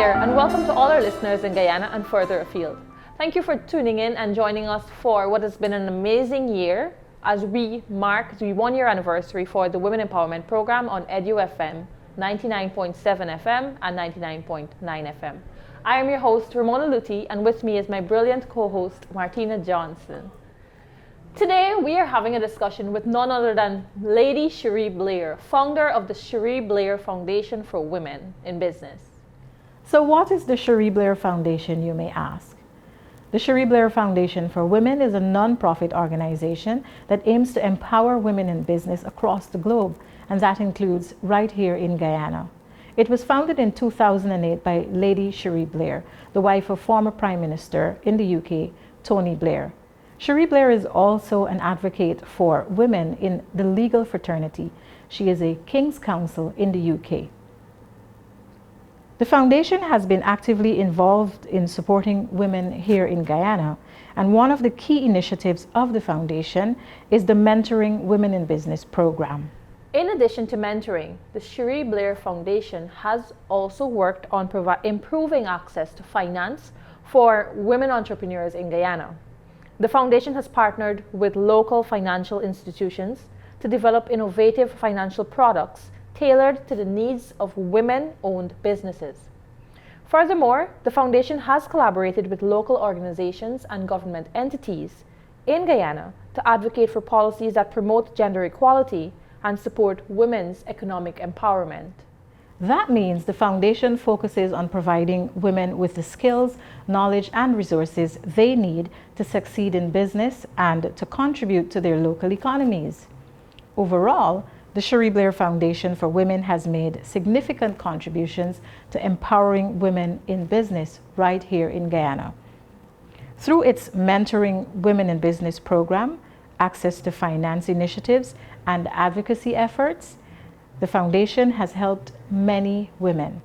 Blair, and welcome to all our listeners in Guyana and further afield. Thank you for tuning in and joining us for what has been an amazing year as we mark the 1-year anniversary for the Women Empowerment Program on Edu FM, 99.7 FM and 99.9 FM. I am your host, Ramona Luti, and with me is my brilliant co-host, Martina Johnson. Today, we are having a discussion with none other than Lady Cherie Blair, founder of the Cherie Blair Foundation for Women in Business. So what is the Cherie Blair Foundation, you may ask? The Cherie Blair Foundation for Women is a non-profit organization that aims to empower women in business across the globe, and that includes right here in Guyana. It was founded in 2008 by Lady Cherie Blair, the wife of former Prime Minister in the UK, Tony Blair. Cherie Blair is also an advocate for women in the legal fraternity. She is a King's Counsel in the UK. The foundation has been actively involved in supporting women here in Guyana, and one of the key initiatives of the foundation is the Mentoring Women in Business program. In addition to mentoring, the Cherie Blair Foundation has also worked on improving access to finance for women entrepreneurs in Guyana. The foundation has partnered with local financial institutions to develop innovative financial products tailored to the needs of women-owned businesses. Furthermore, the foundation has collaborated with local organizations and government entities in Guyana to advocate for policies that promote gender equality and support women's economic empowerment. That means the foundation focuses on providing women with the skills, knowledge, and resources they need to succeed in business and to contribute to their local economies. Overall, the Cherie Blair Foundation for Women has made significant contributions to empowering women in business right here in Guyana. Through its Mentoring Women in Business program, access to finance initiatives, and advocacy efforts, the foundation has helped many women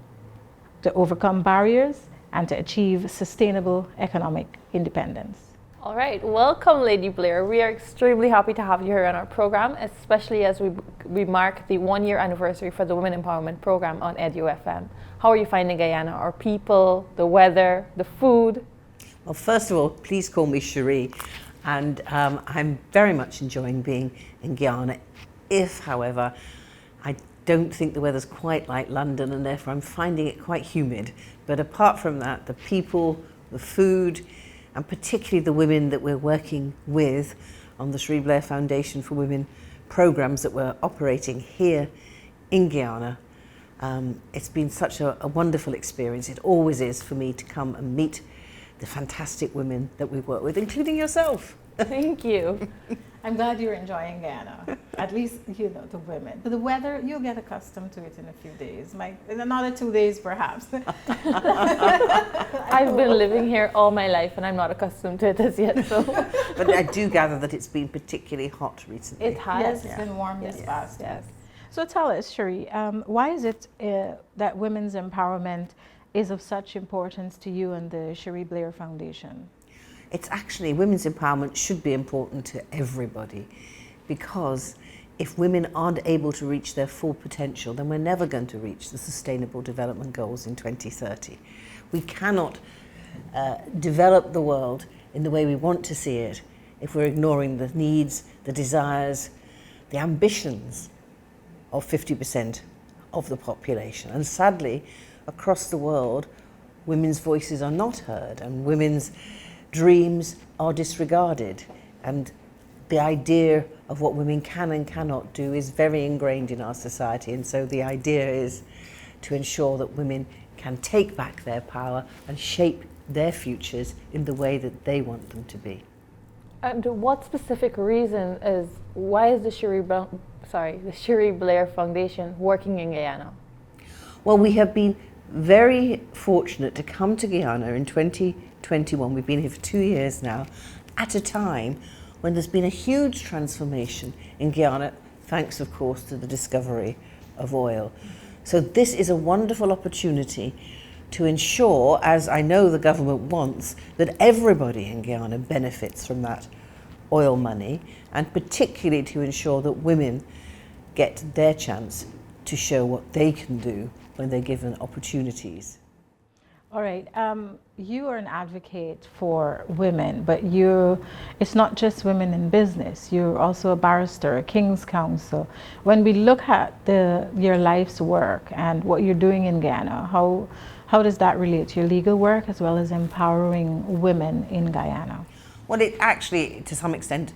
to overcome barriers and to achieve sustainable economic independence. All right, welcome Lady Blair. We are extremely happy to have you here on our program, especially as we mark the 1-year anniversary for the Women Empowerment Program on Edu FM. How are you finding Guyana? Our people, the weather, the food? Well, first of all, please call me Cherie, and I'm very much enjoying being in Guyana. If, however, I don't think the weather's quite like London, and therefore I'm finding it quite humid. But apart from that, the people, the food, and particularly the women that we're working with on the Cherie Blair Foundation for Women programs that we're operating here in Guyana, it's been such a wonderful experience. It always is for me to come and meet the fantastic women that we work with, including yourself. Thank you. I'm glad you're enjoying Guyana, at least you know the women. But the weather, you'll get accustomed to it in a few days, in another 2 days perhaps. I've been living here all my life and I'm not accustomed to it as yet. So. But I do gather that it's been particularly hot recently. It has. Yes, it's been warm this past week. Yes. So tell us, Cherie, why is it that women's empowerment is of such importance to you and the Cherie Blair Foundation? It's actually, women's empowerment should be important to everybody, because if women aren't able to reach their full potential, then we're never going to reach the Sustainable Development Goals in 2030. We cannot develop the world in the way we want to see it if we're ignoring the needs, the desires, the ambitions of 50% of the population. And sadly, across the world, women's voices are not heard, and women's dreams are disregarded, and the idea of what women can and cannot do is very ingrained in our society. And so the idea is to ensure that women can take back their power and shape their futures in the way that they want them to be. And what specific reason why is the Cherie Blair Foundation working in Guyana? Well, we have been very fortunate to come to Guyana in 2021. We've been here for 2 years now, at a time when there's been a huge transformation in Guyana, thanks of course to the discovery of oil. So this is a wonderful opportunity to ensure, as I know the government wants, that everybody in Guyana benefits from that oil money, and particularly to ensure that women get their chance to show what they can do when they're given opportunities. All right. You are an advocate for women, but it's not just women in business. You're also a barrister, a King's Counsel. When we look at your life's work and what you're doing in Guyana, how does that relate to your legal work as well as empowering women in Guyana? Well, it actually, to some extent,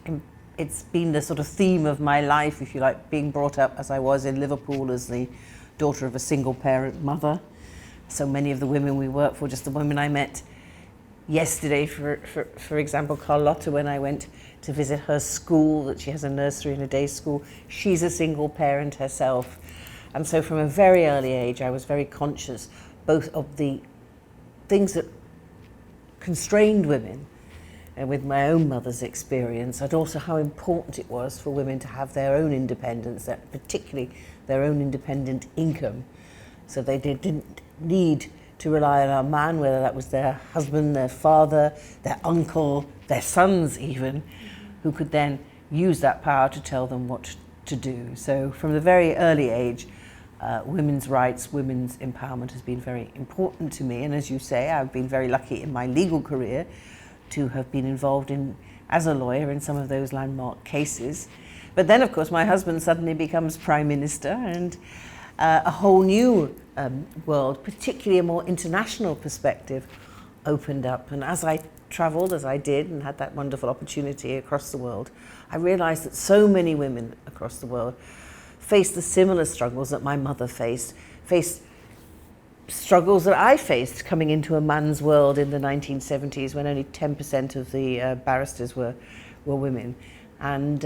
it's been the sort of theme of my life, if you like, being brought up as I was in Liverpool as the daughter of a single parent mother. So many of the women we work for, just the women I met yesterday, for example, Carlotta, when I went to visit her school, that she has a nursery and a day school, she's a single parent herself. And so from a very early age, I was very conscious both of the things that constrained women, and with my own mother's experience, and also how important it was for women to have their own independence, particularly their own independent income, so they didn't need to rely on a man, whether that was their husband, their father, their uncle, their sons even, who could then use that power to tell them what to do. So from the very early age, women's rights, women's empowerment has been very important to me. And as you say, I've been very lucky in my legal career to have been involved as a lawyer in some of those landmark cases. But then, of course, my husband suddenly becomes Prime Minister, and a whole new world, particularly a more international perspective, opened up. And as I travelled, as I did, and had that wonderful opportunity across the world, I realised that so many women across the world faced the similar struggles that my mother faced struggles that I faced coming into a man's world in the 1970s, when only 10% of the barristers were women. And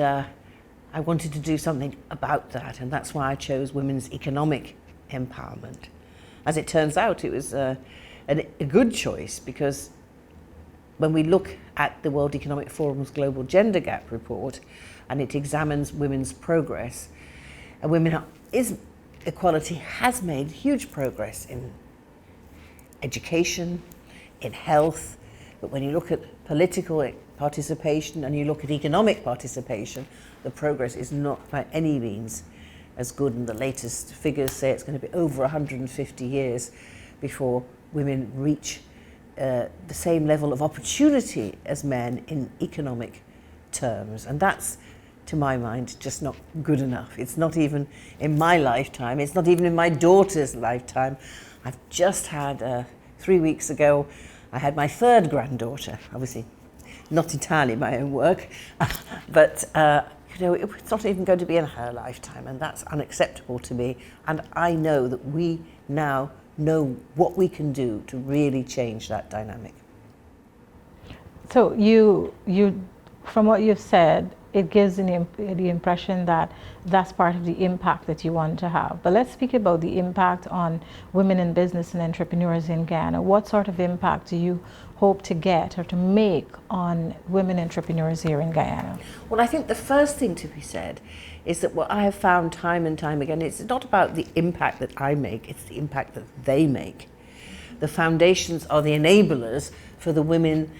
I wanted to do something about that, and that's why I chose women's economic empowerment. As it turns out, it was a good choice, because when we look at the World Economic Forum's Global Gender Gap Report, and it examines women's progress, equality has made huge progress in education, in health, but when you look at political participation and you look at economic participation, the progress is not by any means as good, and the latest figures say it's going to be over 150 years before women reach the same level of opportunity as men in economic terms. And that's, to my mind, just not good enough. It's not even in my lifetime, it's not even in my daughter's lifetime. I've just had, 3 weeks ago, I had my third granddaughter, obviously not entirely my own work, but it's not even going to be in her lifetime, and that's unacceptable to me. And I know that we now know what we can do to really change that dynamic. So from what you've said, it gives the impression that that's part of the impact that you want to have. But let's speak about the impact on women in business and entrepreneurs in Guyana. What sort of impact do you hope to get or to make on women entrepreneurs here in Guyana? Well, I think the first thing to be said is that what I have found time and time again, it's not about the impact that I make, it's the impact that they make. The foundations are the enablers for the women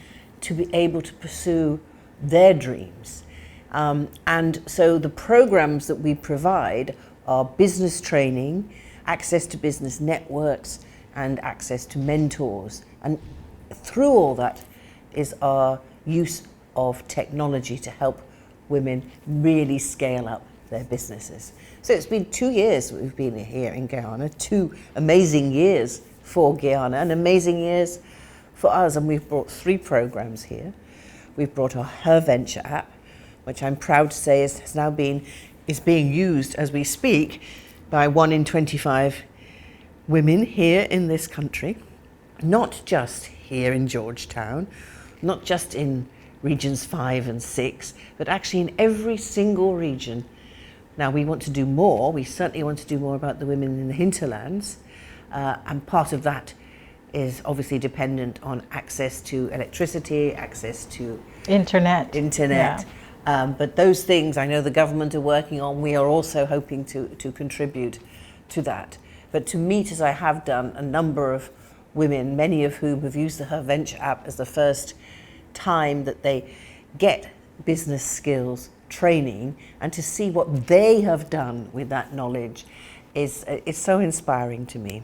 to be able to pursue their dreams. And so the programs that we provide are business training, access to business networks, and access to mentors. And through all that is our use of technology to help women really scale up their businesses. So it's been 2 years that we've been here in Guyana, 2 amazing years for Guyana and amazing years for us. And we've brought 3 programs here. We've brought our Her Venture app, which I'm proud to say is being used as we speak by 1 in 25 women here in this country, not just here in Georgetown, not just in regions 5 and 6, but actually in every single region. Now we want to do more. We certainly want to do more about the women in the hinterlands, and part of that is obviously dependent on access to electricity, access to internet. Yeah. But those things I know the government are working on. We are also hoping to contribute to that. But to meet, as I have done, a number of women, many of whom have used the Her Venture app as the first time that they get business skills training, and to see what they have done with that knowledge is so inspiring to me.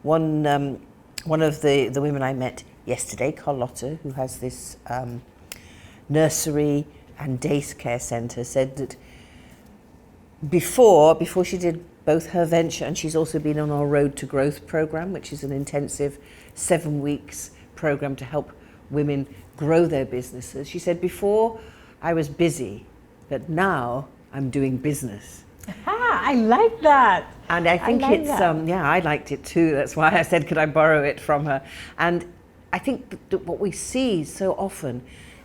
One one of the women I met yesterday, Carlotta, who has this nursery and daycare centre, said that before she did both her venture, and she's also been on our Road to Growth program, which is an intensive 7 weeks program to help women grow their businesses. She said, before I was busy, but now I'm doing business. I like that. And I think like it's, that. yeah, I liked it too. That's why I said, could I borrow it from her? And I think that what we see so often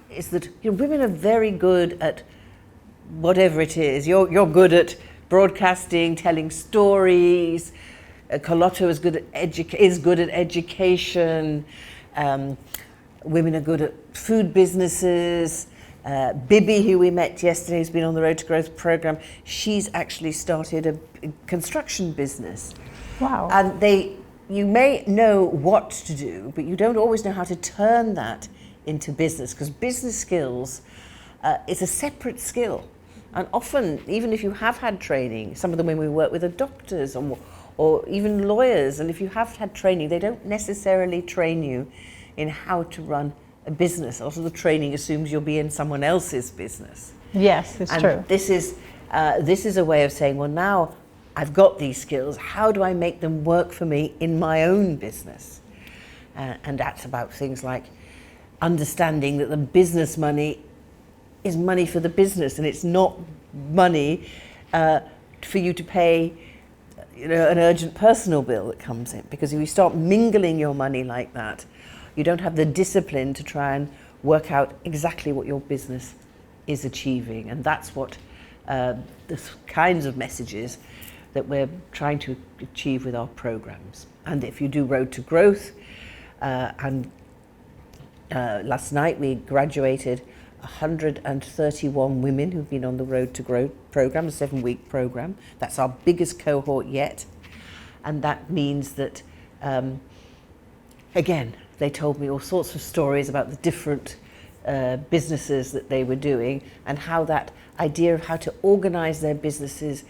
is that, you know, women are very good at whatever it is. You're good at broadcasting, telling stories. Carlotta is good at education. Women are good at food businesses. Bibi, who we met yesterday, who's been on the Road to Growth program, she's actually started a construction business. Wow. And you may know what to do, but you don't always know how to turn that into business, because business skills is a separate skill. And often, even if you have had training, some of the women we work with are doctors or even lawyers, and if you have had training, they don't necessarily train you in how to run a business. Also, the training assumes you'll be in someone else's business. Yes, it's true. This is a way of saying, well, now I've got these skills, how do I make them work for me in my own business? And that's about things like understanding that the business money is money for the business, and it's not money for you to pay, you know, an urgent personal bill that comes in. Because if you start mingling your money like that, you don't have the discipline to try and work out exactly what your business is achieving. And that's what the kinds of messages that we're trying to achieve with our programs. And if you do Road to Growth, last night we graduated 131 women who've been on the Road to Growth program, a 7-week program. That's our biggest cohort yet. And that means that, again, they told me all sorts of stories about the different businesses that they were doing, and how that idea of how to organize their businesses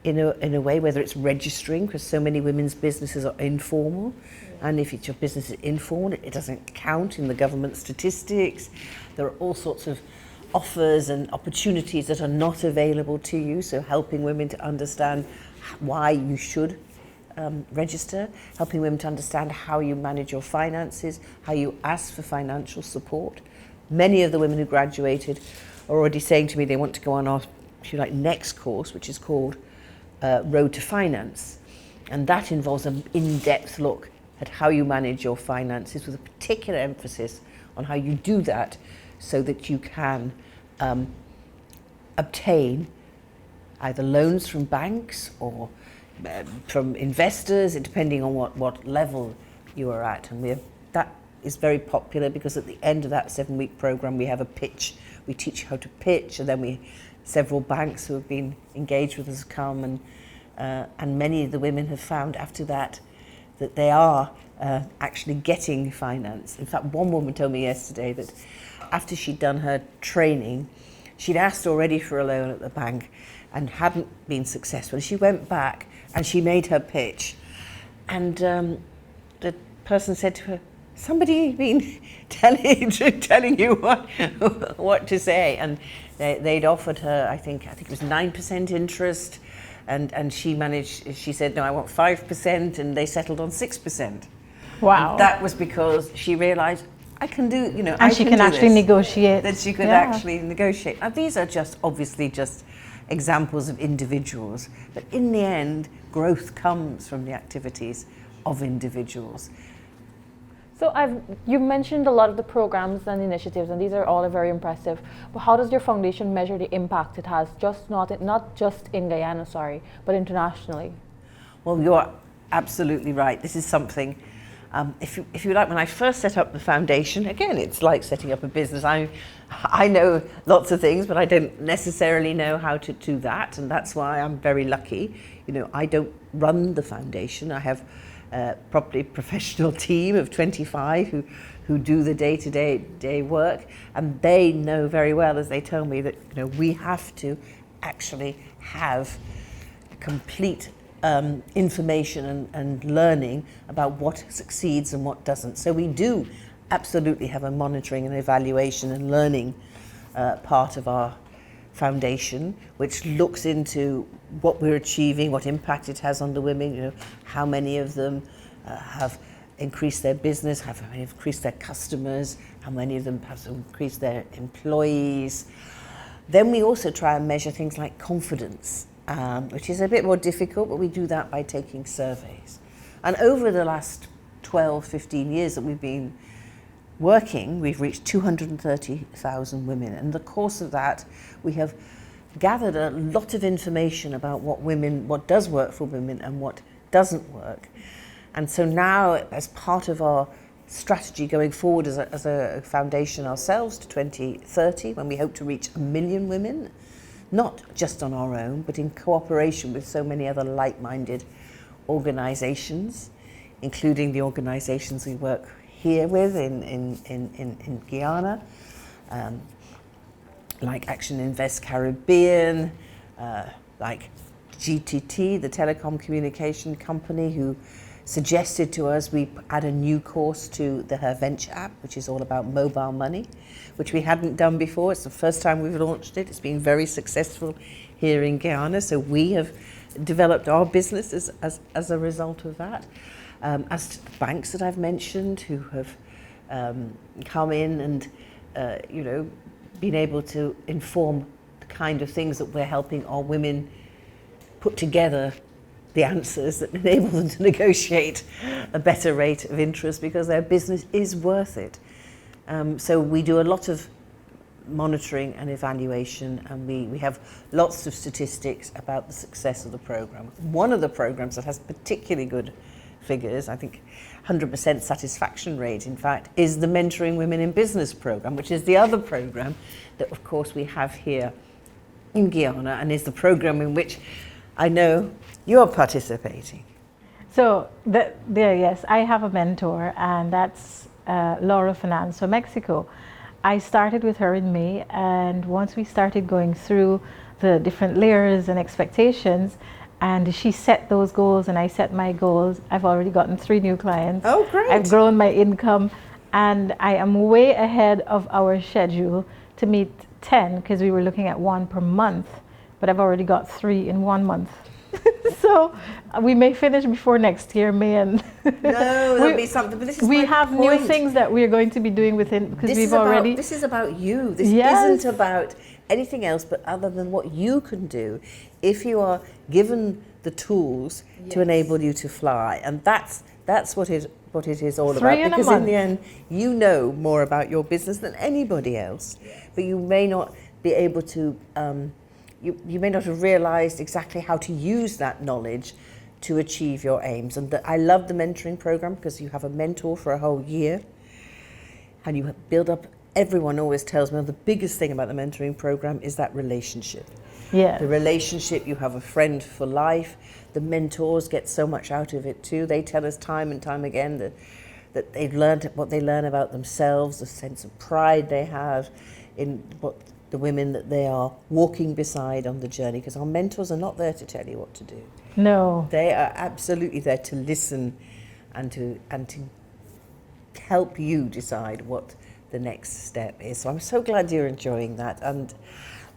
in a way, whether it's registering, because so many women's businesses are informal, and if your business is informal, it doesn't count in the government statistics. There are all sorts of offers and opportunities that are not available to you, so helping women to understand why you should register, helping women to understand how you manage your finances, how you ask for financial support. Many of the women who graduated are already saying to me they want to go on our, if you like, next course, which is called Road to Finance. And that involves an in-depth look at how you manage your finances, with a particular emphasis on how you do that so that you can obtain either loans from banks or from investors, depending on what level you are at. And that is very popular, because at the end of that 7-week program we have a pitch. We teach how to pitch, and then several banks who have been engaged with us come, and many of the women have found after that they are actually getting finance. In fact, one woman told me yesterday that after she'd done her training, she'd asked already for a loan at the bank and hadn't been successful. She went back and she made her pitch, and the person said to her, "Somebody been telling you what to say?" And they'd offered her, I think it was 9% interest, and she said, "No, I want 5%," and they settled on 6%. Wow. And that was because she realized, I can do, you know, and she can actually negotiate. That she could actually negotiate. Now, these are obviously just examples of individuals, but in the end, growth comes from the activities of individuals. So you mentioned a lot of the programs and initiatives, and these are all very impressive. But how does your foundation measure the impact it has, not just in Guyana, but internationally? Well, you're absolutely right. This is something, if you like, when I first set up the foundation, again, it's like setting up a business. I know lots of things, but I don't necessarily know how to do that, and that's why I'm very lucky. You know, I don't run the foundation. I have properly professional team of 25 who do the day work, and they know very well, as they tell me, that, you know, we have to actually have complete information and learning about what succeeds and what doesn't. So we do absolutely have a monitoring and evaluation and learning part of our foundation, which looks into what we're achieving, what impact it has on the women, you know, how many of them have increased their business, how many have increased their customers, how many of them have increased their employees. Then we also try and measure things like confidence, which is a bit more difficult, but we do that by taking surveys. And over the last 12, 15 years that we've been working, we've reached 230,000 women. And in the course of that, we have gathered a lot of information about what does work for women and what doesn't work. And so now, as part of our strategy going forward as a foundation ourselves to 2030, when we hope to reach 1 million women, not just on our own, but in cooperation with so many other like-minded organizations, including the organizations we work here with in Guyana, like Action Invest Caribbean, like GTT, the telecom communication company, who suggested to us we add a new course to her venture app, which is all about mobile money, which we hadn't done before. It's the first time we've launched it. It's been very successful here in Guyana, so we have developed our business as a result of that. As banks that I've mentioned, who have come in and been able to inform the kind of things that we're helping our women put together, the answers that enable them to negotiate a better rate of interest because their business is worth it. So we do a lot of monitoring and evaluation, and we have lots of statistics about the success of the program. One of the programs that has particularly good figures, I think 100% satisfaction rate, in fact, is the Mentoring Women in Business program, which is the other program that, of course, we have here in Guyana, and is the program in which I know you're participating. So yes, I have a mentor, and that's Laura Finance from Mexico. I started with her in May, and once we started going through the different layers and expectations, and she set those goals and I set my goals, I've already gotten 3 new clients. Oh, great. I've grown my income, and I am way ahead of our schedule to meet 10, because we were looking at 1 per month, but I've already got 3 in 1 month. So we may finish before next year, May, and no, there'll be something. But this is we my have point. new things that we are going to be doing within, because we've already. This is about you. This Yes. isn't about anything else, but other than what you can do if you are given the tools to enable you to fly, and that's what it is all 3 about. in a Because month. in the end, you know more about your business than anybody else, but you may not be able to. You may not have realized exactly how to use that knowledge to achieve your aims. And I love the mentoring program because you have a mentor for a whole year and you build up. Everyone always tells me the biggest thing about the mentoring program is that relationship. Yeah. The relationship, you have a friend for life. The mentors get so much out of it too. They tell us time and time again that they've learned what they learn about themselves, the sense of pride they have in what the women that they are walking beside on the journey, because our mentors are not there to tell you what to do. No. They are absolutely there to listen and to help you decide what the next step is. So I'm so glad you're enjoying that. And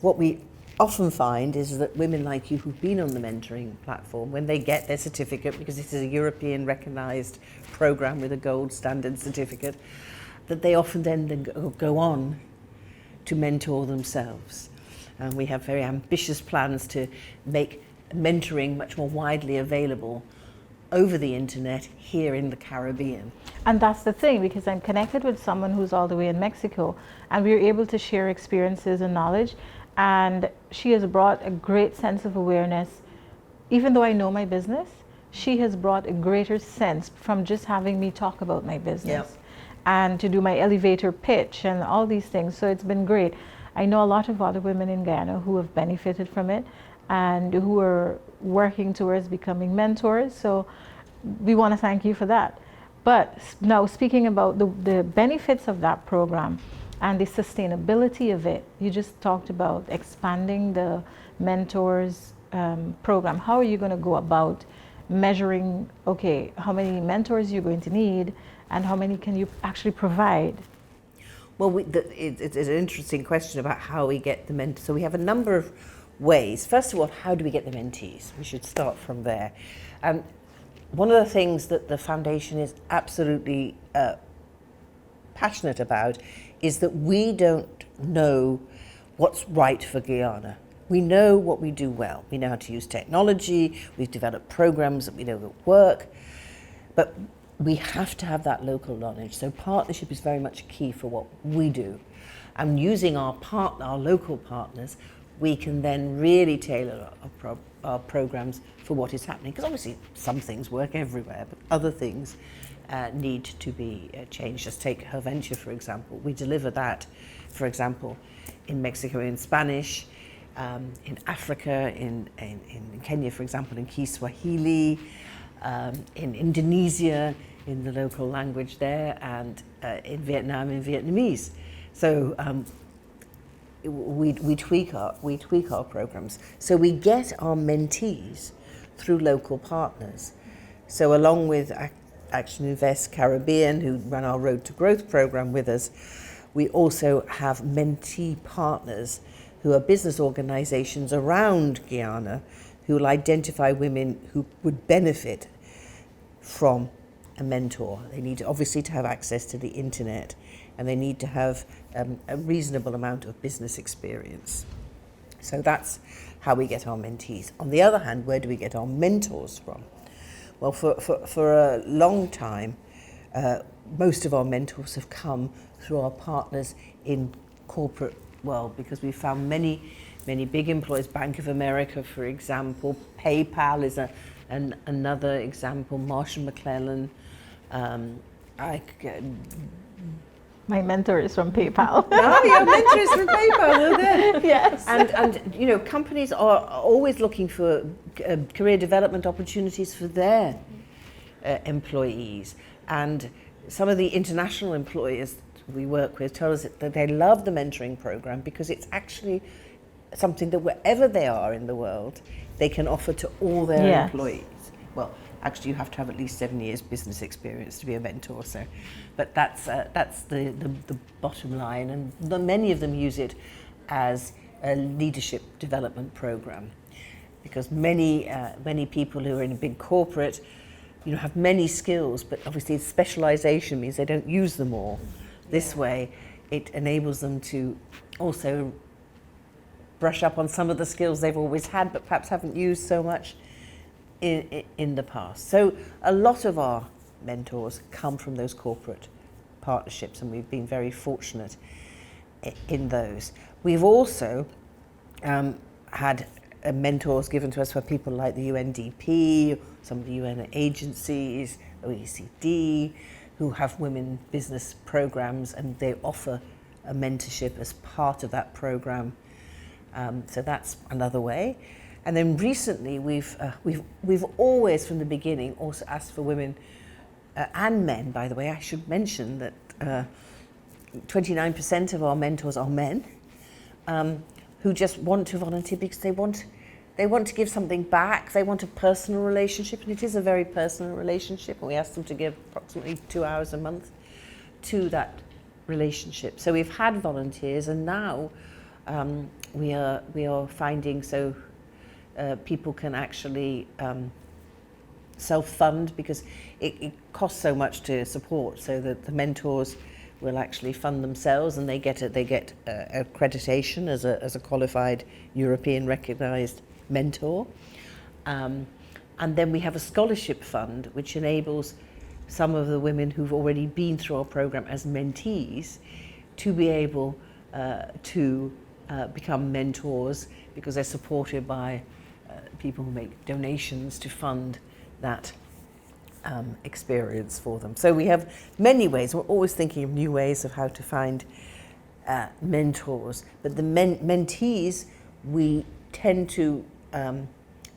what we often find is that women like you who've been on the mentoring platform, when they get their certificate, because this is a European recognised program with a gold standard certificate, that they often then go on to mentor themselves. And we have very ambitious plans to make mentoring much more widely available over the internet here in the Caribbean. And that's the thing, because I'm connected with someone who's all the way in Mexico, and we're able to share experiences and knowledge, and she has brought a great sense of awareness. Even though I know my business, she has brought a greater sense from just having me talk about my business. Yep. And to do my elevator pitch and all these things. So it's been great. I know a lot of other women in Guyana who have benefited from it and who are working towards becoming mentors. So we want to thank you for that. But now, speaking about the benefits of that program and the sustainability of it, you just talked about expanding the mentors program, how are you going to go about measuring, okay, how many mentors you're going to need and how many can you actually provide? Well, it's an interesting question about how we get the mentors. So we have a number of ways. First of all, how do we get the mentees? We should start from there. One of the things that the foundation is absolutely passionate about is that we don't know what's right for Guyana. We know what we do well. We know how to use technology. We've developed programs that we know that work. But we have to have that local knowledge. So partnership is very much key for what we do. And using our local partners, we can then really tailor our programs for what is happening. Because obviously some things work everywhere, but other things need to be changed. Just take her venture, for example. We deliver that, for example, in Mexico in Spanish, in Africa, in Kenya, for example, in Kiswahili, in Indonesia, in the local language there, and in Vietnam, in Vietnamese. So we tweak our programs. So we get our mentees through local partners. So along with Action Invest Caribbean, who run our Road to Growth program with us, we also have mentee partners who are business organizations around Guyana who will identify women who would benefit from a mentor. They need obviously to have access to the internet, and they need to have a reasonable amount of business experience. So that's how we get our mentees. On the other hand, where do we get our mentors from? Well, for a long time, most of our mentors have come through our partners in corporate world, because we found many big employers. Bank of America, for example, PayPal is another example, Marsh & McLennan. My mentor is from PayPal. No, your mentor is from PayPal, isn't it? Yes. And you know, companies are always looking for career development opportunities for their employees. And some of the international employers we work with tell us that they love the mentoring program because it's actually something that wherever they are in the world, they can offer to all their employees. Well, actually, you have to have at least 7 years business experience to be a mentor. So, but that's the bottom line, and many of them use it as a leadership development program, because many people who are in a big corporate, you know, have many skills, but obviously specialization means they don't use them all. This way, it enables them to also brush up on some of the skills they've always had, but perhaps haven't used so much in the past. So a lot of our mentors come from those corporate partnerships, and we've been very fortunate in those. We've also had mentors given to us for people like the UNDP, some of the UN agencies, OECD, who have women business programs, and they offer a mentorship as part of that program. So that's another way. And then recently we've always from the beginning also asked for women and men, by the way. I should mention that 29% of our mentors are men who just want to volunteer because they want to give something back. They want a personal relationship, and it is a very personal relationship, and we ask them to give approximately 2 hours a month to that relationship. So we've had volunteers, and now we are finding people can actually self-fund, because it costs so much to support, so that the mentors will actually fund themselves, and they get accreditation as a qualified European recognised mentor. And then we have a scholarship fund which enables some of the women who've already been through our program as mentees to be able to become mentors, because they're supported by people who make donations to fund that experience for them. So we have many ways. We're always thinking of new ways of how to find mentors. But the mentees, we tend to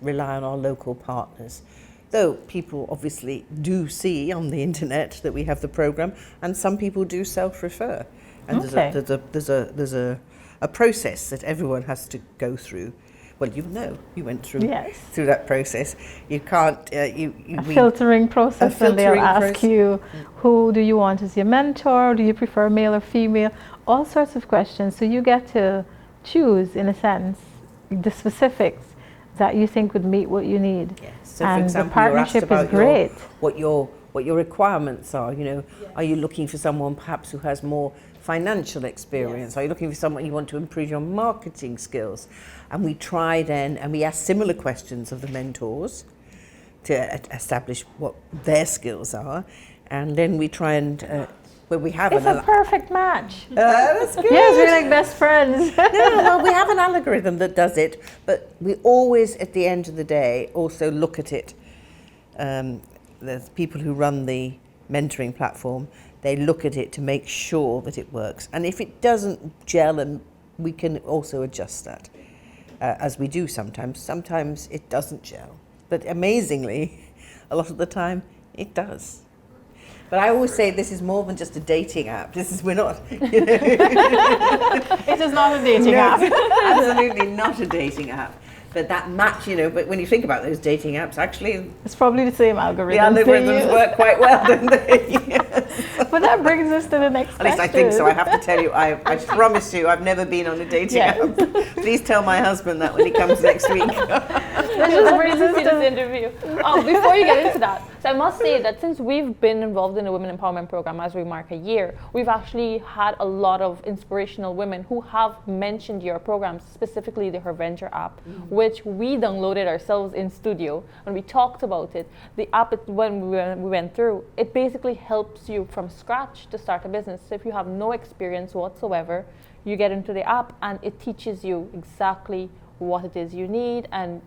rely on our local partners. Though people obviously do see on the internet that we have the program, and some people do self-refer. And there's a process that everyone has to go through. well, you know, you went through Yes. through that process. You can't, Filtering process, and they'll ask you, who do you want as your mentor? Do you prefer male or female? All sorts of questions. So you get to choose, in a sense, the specifics that you think would meet what you need. Yes. So, and for example, the partnership you're asked is great. what your requirements are. You know, are you looking for someone perhaps who has more financial experience? Yes. Are you looking for someone you want to improve your marketing skills? And we try then, and we ask similar questions of the mentors to establish what their skills are, and then we try and well, we have It's a perfect match. that's good. Yes, we're like best friends. No, well, we have an algorithm that does it, but we always, at the end of the day, also look at it. The people who run the mentoring platform, they look at it to make sure that it works. And if it doesn't gel, and we can also adjust that, as we do sometimes. Sometimes it doesn't gel, but amazingly, a lot of the time, it does. But I always say this is more than just a dating app. We're not, you know. It is not a dating app. Absolutely not a dating app. But that match, you know, but when you think about those dating apps, actually, It's probably the same the algorithm. algorithms work quite well, don't they? But that brings us to the next At least I think so. I have to tell you, I promise you, I've never been on a dating Yeah. app. Please tell my husband that when he comes next week. This just brings us to this interview. Before you get into that, so I must say that since we've been involved in the Women Empowerment Program as we mark a year, we've actually had a lot of inspirational women who have mentioned your program, specifically the Her Venture app, which we downloaded ourselves in studio and we talked about it. The app, when we went through, it basically helps you from scratch to start a business. So if you have no experience whatsoever, you get into the app and it teaches you exactly what it is you need, and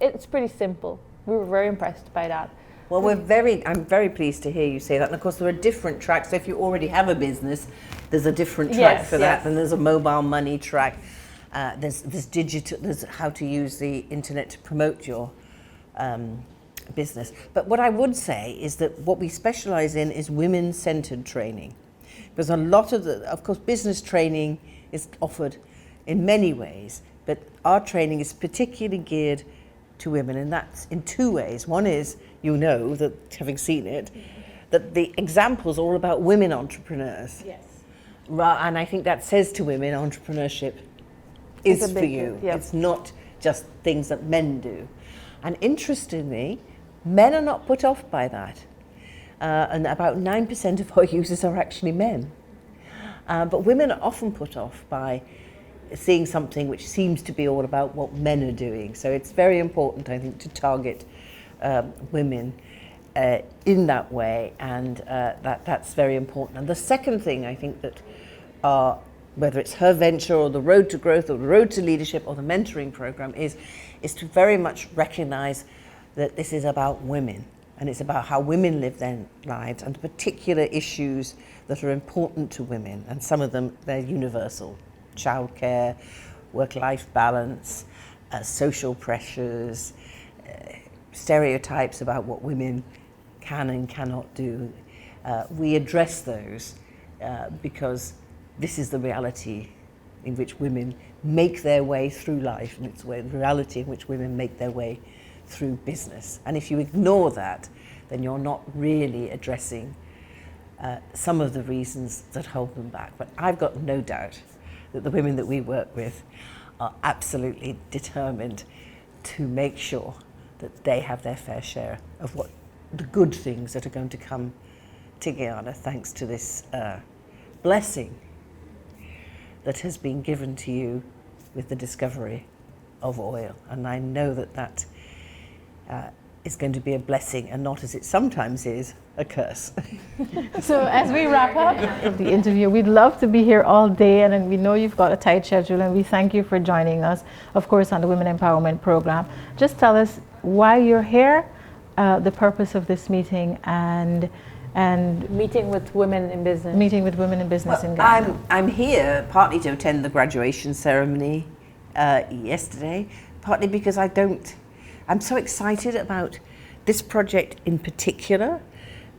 it's pretty simple. We were very impressed by that. Well, I'm very pleased to hear you say that. And of course, there are different tracks. So if you already have a business, there's a different track for that. And there's a mobile money track. There's digital. There's how to use the internet to promote your business. But what I would say is that what we specialize in is women-centered training, because a lot of course, business training is offered in many ways, but our training is particularly geared to women, and that's in two ways. One is, you know, that having seen it, that the example's all about women entrepreneurs. Yes. And I think that says to women, entrepreneurship is for you. Yep. It's not just things that men do. And interestingly, men are not put off by that. And about 9% of our users are actually men. But women are often put off by seeing something which seems to be all about what men are doing. So it's very important, I think, to target women in that way, and that's very important. And the second thing, I think, that whether it's Her Venture or the Road to Growth or the Road to Leadership or the mentoring program is to very much recognize that this is about women, and it's about how women live their lives and particular issues that are important to women, and some of them, they're universal. Childcare, work-life balance, social pressures, stereotypes about what women can and cannot do. We address those because this is the reality in which women make their way through life, and it's the reality in which women make their way through business. And if you ignore that, then you're not really addressing some of the reasons that hold them back. But I've got no doubt that the women that we work with are absolutely determined to make sure that they have their fair share of what the good things that are going to come to Guyana, thanks to this blessing that has been given to you with the discovery of oil. And I know that is going to be a blessing, and not, as it sometimes is, a curse. So as we wrap up the interview, we'd love to be here all day, and we know you've got a tight schedule, and we thank you for joining us, of course, on the Women Empowerment Program. Just tell us why you're here, the purpose of this meeting, and Meeting with women in business. meeting with women in business in Ghana. I'm here partly to attend the graduation ceremony yesterday, partly because I'm so excited about this project in particular,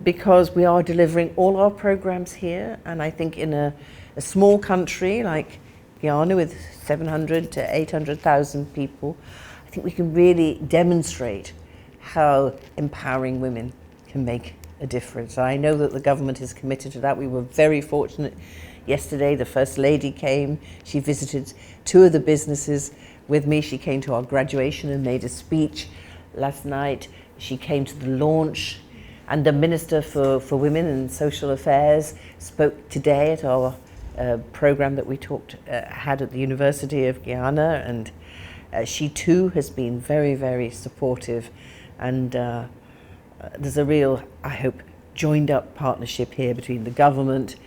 because we are delivering all our programs here, and I think in a small country like Guyana with 700 to 800,000 people, I think we can really demonstrate how empowering women can make a difference. I know that the government is committed to that. We were very fortunate yesterday. The First Lady came. She visited 2 of the businesses with me. She came to our graduation and made a speech last night. She came to the launch, and the Minister for Women and Social Affairs spoke today at our program that we had at the University of Guyana, and she too has been very, very supportive, and there's a real, I hope, joined up partnership here between the government,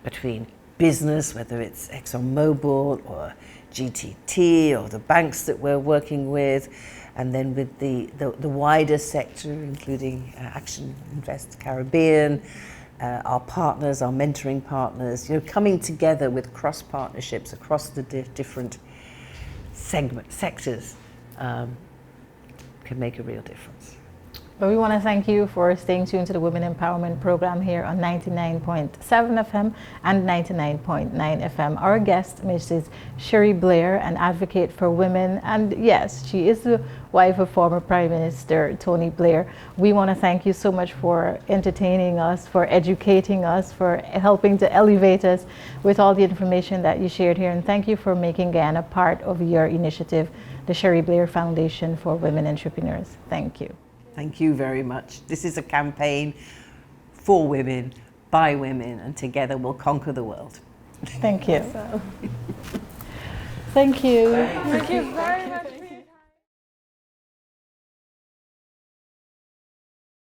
between business, whether it's ExxonMobil or GTT or the banks that we're working with, and then with the wider sector, including Action Invest Caribbean, our partners, our mentoring partners, coming together with cross partnerships across the different sectors can make a real difference. Well, we want to thank you for staying tuned to the Women Empowerment Program here on 99.7 FM and 99.9 FM. Our guest, Mrs. Cherie Blair, an advocate for women, and yes, she is the wife of former Prime Minister Tony Blair. We want to thank you so much for entertaining us, for educating us, for helping to elevate us with all the information that you shared here, and thank you for making Guyana part of your initiative, the Cherie Blair Foundation for Women Entrepreneurs. Thank you. Thank you very much. This is a campaign for women, by women, and together we'll conquer the world. Thank you. Thank you. Thank you very much.